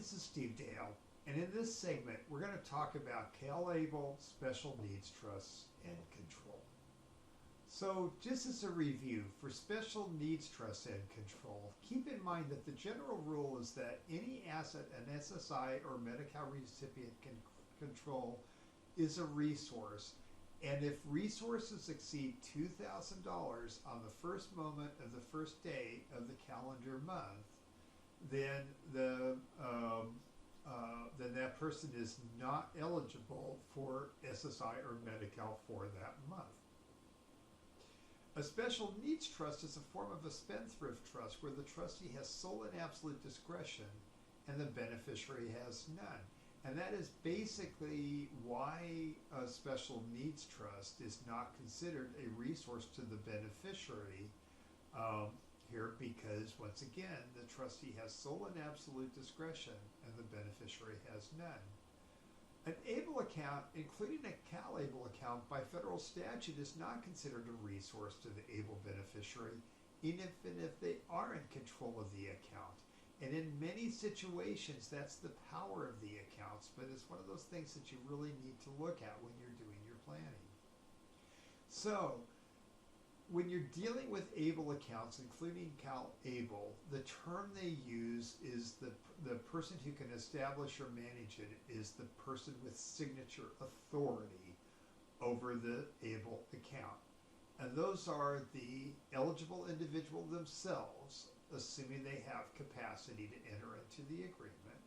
this is Steve Dale, and in this segment, we're going to talk about CalABLE Special Needs Trusts and Control. So, just as a review, for Special Needs Trusts and Control, keep in mind that the general rule is that any asset an SSI or Medi-Cal recipient can control is a resource, and if resources exceed $2,000 on the first moment of the first day of the calendar month, then then that person is not eligible for SSI or Medi-Cal for that month. A special needs trust is a form of a spendthrift trust where the trustee has sole and absolute discretion and the beneficiary has none. And that is basically why a special needs trust is not considered a resource to the beneficiary here, because once again the trustee has sole and absolute discretion and the beneficiary has none. An ABLE account, including a CalABLE account, by federal statute is not considered a resource to the ABLE beneficiary, even if they are in control of the account. And in many situations, that's the power of the accounts, but it's one of those things that you really need to look at when you're doing your planning. So, when you're dealing with ABLE accounts, including CalABLE, the term they use is the person who can establish or manage it is the person with signature authority over the ABLE account. And those are the eligible individual themselves, assuming they have capacity to enter into the agreement,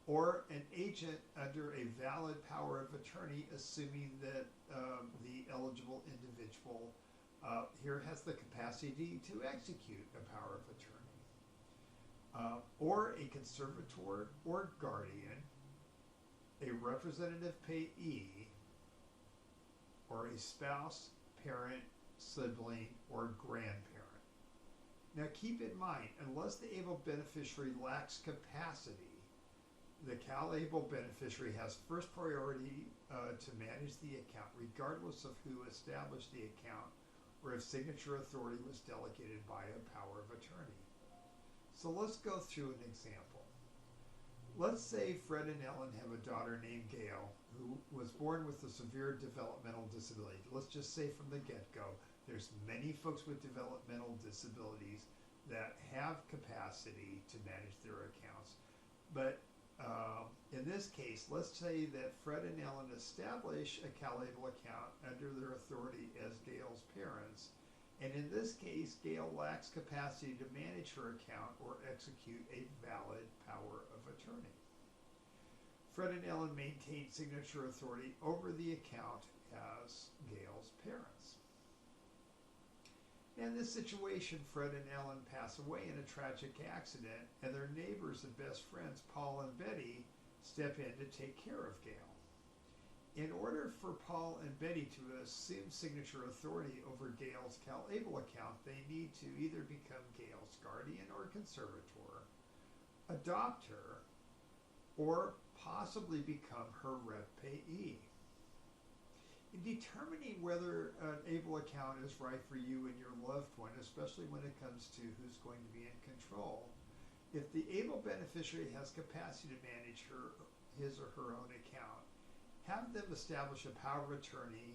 or an agent under a valid power of attorney, assuming that the eligible individual here has the capacity to execute a power of attorney, or a conservator or guardian, a representative payee, or a spouse, parent, sibling, or grandparent. Now keep in mind, unless the ABLE beneficiary lacks capacity, the CalABLE beneficiary has first priority to manage the account, regardless of who established the account or if signature authority was delegated by a power of attorney. So let's go through an example. Let's say Fred and Ellen have a daughter named Gail who was born with a severe developmental disability. Let's just say from the get-go, there's many folks with developmental disabilities that have capacity to manage their accounts. But in this case, let's say that Fred and Ellen establish a CalABLE account under their authority as Gail's parents. And in this case, Gail lacks capacity to manage her account or execute a valid power of attorney. Fred and Ellen maintain signature authority over the account as Gail's parents. In this situation, Fred and Ellen pass away in a tragic accident, and their neighbors and best friends, Paul and Betty, step in to take care of Gail. In order for Paul and Betty to assume signature authority over Gail's CalABLE account, they need to either become Gail's guardian or conservator, adopt her, or possibly become her rep payee. In determining whether an ABLE account is right for you and your loved one, especially when it comes to who's going to be in control, if the ABLE beneficiary has capacity to manage his or her own account, have them establish a power of attorney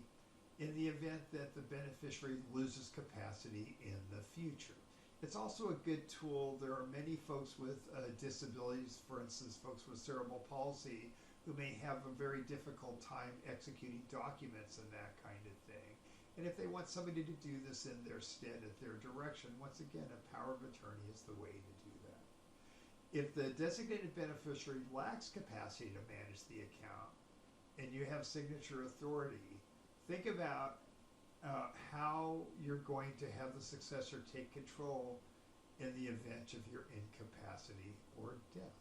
in the event that the beneficiary loses capacity in the future. It's also a good tool. There are many folks with disabilities, for instance, folks with cerebral palsy, who may have a very difficult time executing documents and that kind of thing. And if they want somebody to do this in their stead, at their direction, once again, a power of attorney is the way to do that. If the designated beneficiary lacks capacity to manage the account and you have signature authority, think about how you're going to have the successor take control in the event of your incapacity or death.